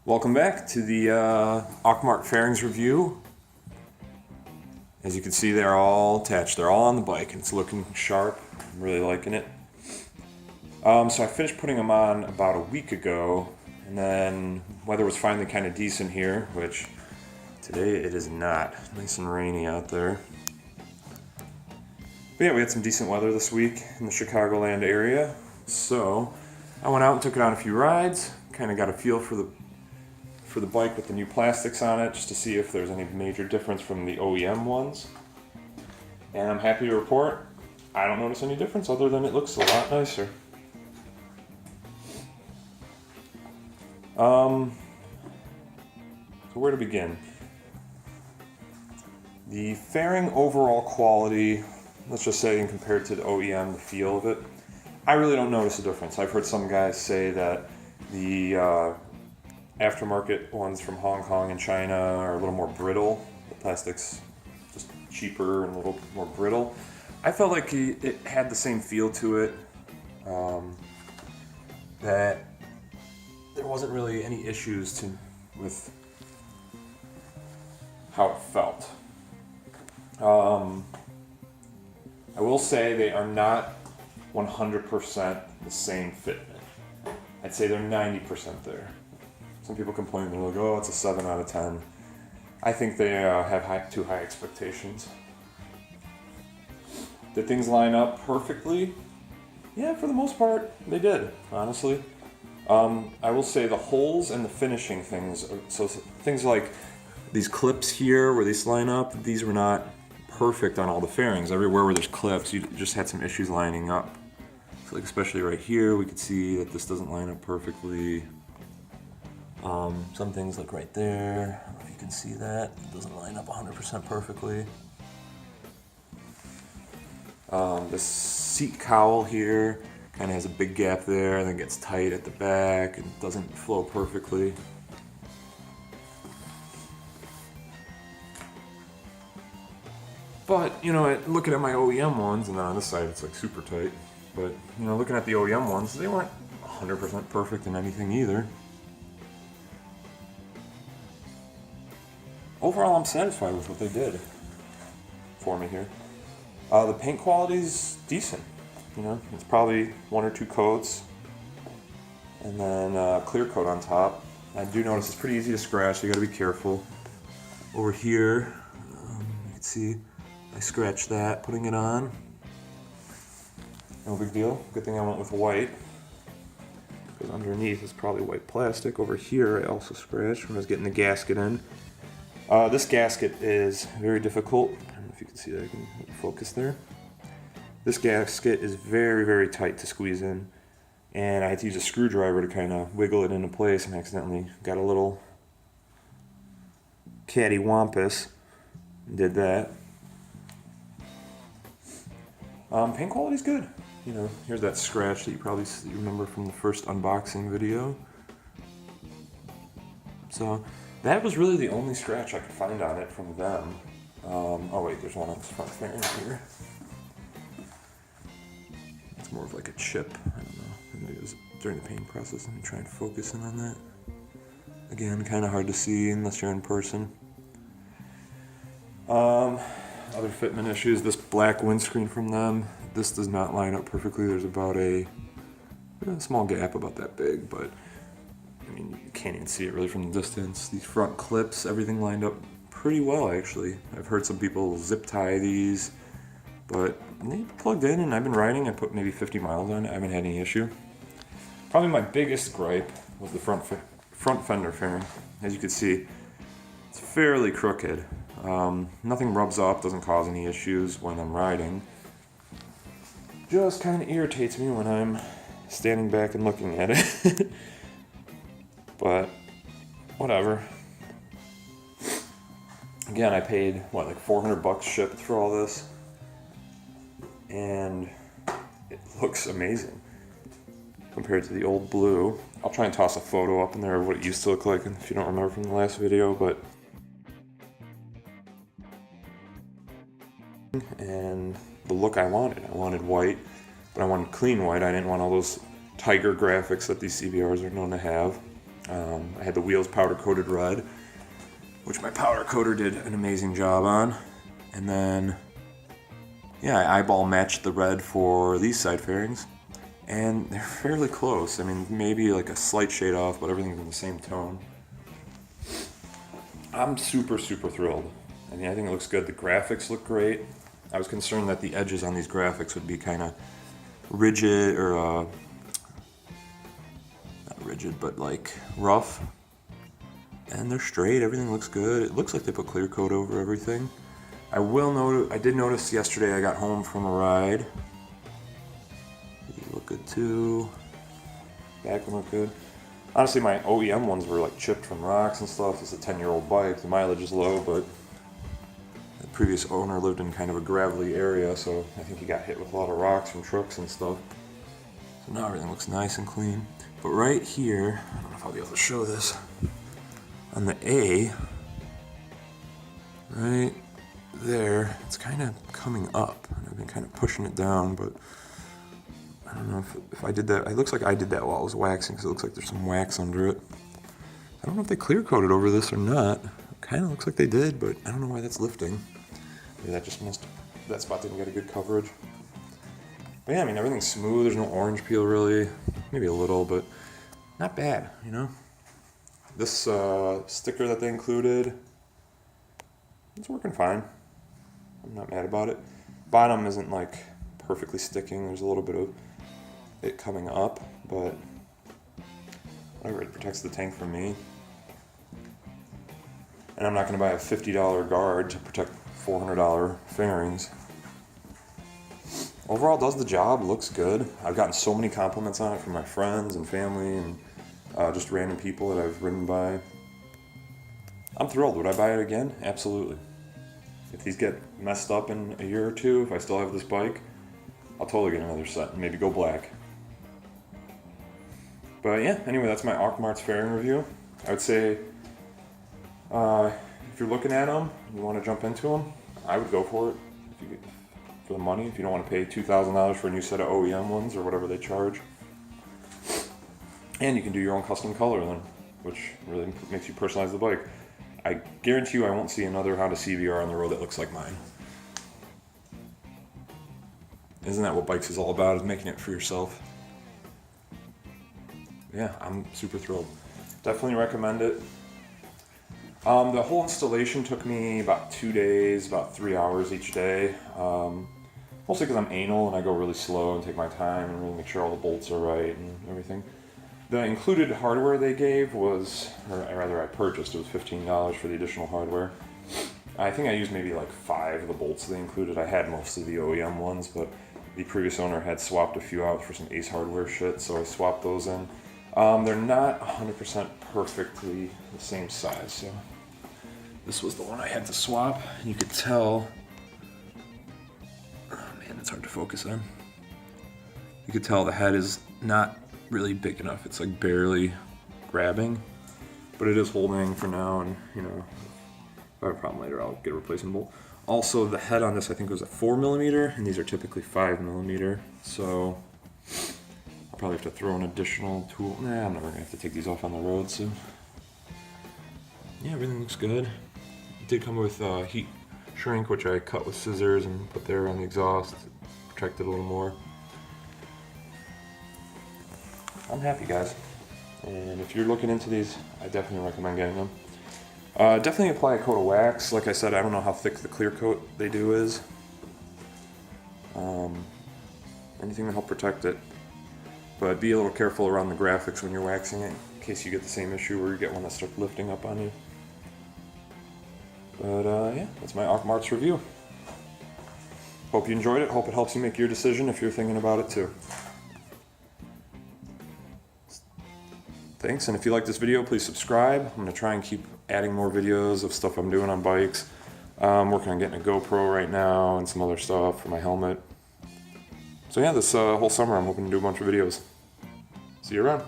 Welcome back to the AuctMarts Fairings review. As you can see, they're all attached. They're all on the bike and it's looking sharp. I'm really liking it. So I finished putting them on about a week ago, and then weather was finally kind of decent here, which today it is not. Nice and rainy out there. But yeah, we had some decent weather this week in the Chicagoland area. So I went out and took it on a few rides, kind of got a feel for the bike with the new plastics on it, just to see if there's any major difference from the OEM ones. And I'm happy to report, I don't notice any difference other than it looks a lot nicer. So where to begin? The fairing overall quality, let's just say in compared to the OEM, the feel of it, I really don't notice a difference. I've heard some guys say that the aftermarket ones from Hong Kong and China are a little more brittle. The plastic's just cheaper and a little more brittle. I felt like it had the same feel to it, that there wasn't really any issues with how it felt. I will say they are not 100% the same fitment. I'd say they're 90% there. Some people complain, they're like, oh, it's a 7 out of 10. I think they have too high expectations. Did things line up perfectly? Yeah, for the most part, they did, honestly. I will say the holes and the finishing things, so things like these clips here where these line up, these were not perfect on all the fairings. Everywhere where there's clips, you just had some issues lining up. So like especially right here, we could see that this doesn't line up perfectly. Some things like right there, I don't know if you can see that, it doesn't line up 100% perfectly. The seat cowl here kind of has a big gap there and then gets tight at the back and doesn't flow perfectly. But, you know, looking at my OEM ones, and then on this side it's like super tight, but, you know, looking at the OEM ones, they weren't 100% perfect in anything either. Overall, I'm satisfied with what they did for me here. The paint quality's decent. You know, it's probably 1 or 2 coats, and then clear coat on top. I do notice it's pretty easy to scratch, so you gotta be careful. Over here, you can see I scratched that putting it on. No big deal. Good thing I went with white, because underneath is probably white plastic. Over here, I also scratched when I was getting the gasket in. This gasket is very difficult. I don't know if you can see that. I can focus there. This gasket is very, very tight to squeeze in, and I had to use a screwdriver to kind of wiggle it into place, and accidentally got a little cattywampus and did that. Paint quality's good. You know, here's that scratch that you probably remember from the first unboxing video. So that was really the only scratch I could find on it from them. Oh wait, there's one on this front fairing here. It's more of like a chip. I don't know. Maybe it was during the paint process. Let me try and focus in on that. Again, kind of hard to see unless you're in person. Other fitment issues. This black windscreen from them. This does not line up perfectly. There's about a small gap about that big, but I mean, you can't even see it really from the distance. These front clips, everything lined up pretty well, actually. I've heard some people zip tie these, but they plugged in and I've been riding. I put maybe 50 miles on it. I haven't had any issue. Probably my biggest gripe was the front fender fairing. As you can see, it's fairly crooked. Nothing rubs up, doesn't cause any issues when I'm riding. Just kind of irritates me when I'm standing back and looking at it. But whatever. Again, I paid what, like $400 shipped for all this, and it looks amazing compared to the old blue. I'll try and toss a photo up in there of what it used to look like if you don't remember from the last video, but and the look I wanted white, but I wanted clean white. I didn't want all those tiger graphics that these CBRs are known to have. I had the wheels powder coated red, which my powder coater did an amazing job on. And then, yeah, I eyeball matched the red for these side fairings, and they're fairly close. I mean, maybe like a slight shade off, but everything's in the same tone. I'm super thrilled. I mean, I think it looks good. The graphics look great. I was concerned that the edges on these graphics would be kind of rigid, or not rigid, but like rough. And they're straight. Everything looks good. It looks like they put clear coat over everything. I did notice yesterday I got home from a ride. These look good too. Back one look good. Honestly, my OEM ones were like chipped from rocks and stuff. It's a 10-year-old bike. The mileage is low, but the previous owner lived in kind of a gravelly area, so I think he got hit with a lot of rocks from trucks and stuff. So now everything looks nice and clean. But right here, I don't know if I'll be able to show this, on the A, right there, it's kind of coming up. And I've been kind of pushing it down, but I don't know if I did that. It looks like I did that while I was waxing, because it looks like there's some wax under it. I don't know if they clear coated over this or not. It kind of looks like they did, but I don't know why that's lifting. Maybe that just that spot didn't get a good coverage. But yeah, I mean, everything's smooth. There's no orange peel really. Maybe a little, but not bad, you know? This sticker that they included, it's working fine. I'm not mad about it. Bottom isn't like perfectly sticking. There's a little bit of it coming up, but whatever, it protects the tank from me. And I'm not going to buy a $50 guard to protect $400 fairings. Overall, it does the job, looks good. I've gotten so many compliments on it from my friends and family and just random people that I've ridden by. I'm thrilled. Would I buy it again? Absolutely. If these get messed up in a year or two, if I still have this bike, I'll totally get another set and maybe go black. But yeah, anyway, that's my AuctMarts fairing review. I would say if you're looking at them, you want to jump into them, I would go for it for the money. If you don't want to pay $2,000 for a new set of OEM ones or whatever they charge. And you can do your own custom color then, which really makes you personalize the bike. I guarantee you I won't see another Honda CBR on the road that looks like mine. Isn't that what bikes is all about, is making it for yourself? Yeah, I'm super thrilled. Definitely recommend it. The whole installation took me about 2 days, about 3 hours each day. Mostly because I'm anal and I go really slow and take my time and really make sure all the bolts are right and everything. The included hardware they gave was, or rather I purchased, it was $15 for the additional hardware. I think I used maybe like 5 of the bolts they included. I had most of the OEM ones, but the previous owner had swapped a few out for some Ace Hardware shit, so I swapped those in. They're not 100% perfectly the same size, so this was the one I had to swap. You could tell, oh man, it's hard to focus on. You could tell the head is not really big enough. It's like barely grabbing, but it is holding for now, and you know, if I have a problem later, I'll get a replacement bolt. Also, the head on this I think was a 4mm, and these are typically 5mm, so I'll probably have to throw an additional tool. Nah, I'm never gonna have to take these off on the road, so yeah, everything looks good. It did come with heat shrink, which I cut with scissors and put there on the exhaust, protect it a little more. I'm happy, guys, and if you're looking into these, I definitely recommend getting them. Definitely apply a coat of wax. Like I said, I don't know how thick the clear coat they do is. Anything to help protect it. But be a little careful around the graphics when you're waxing it, in case you get the same issue where you get one that starts lifting up on you. But yeah, that's my AuctMarts review. Hope you enjoyed it. Hope it helps you make your decision if you're thinking about it too. Thanks, and if you like this video, please subscribe. I'm going to try and keep adding more videos of stuff I'm doing on bikes. I'm working on getting a GoPro right now and some other stuff for my helmet. So yeah, this whole summer I'm hoping to do a bunch of videos. See you around.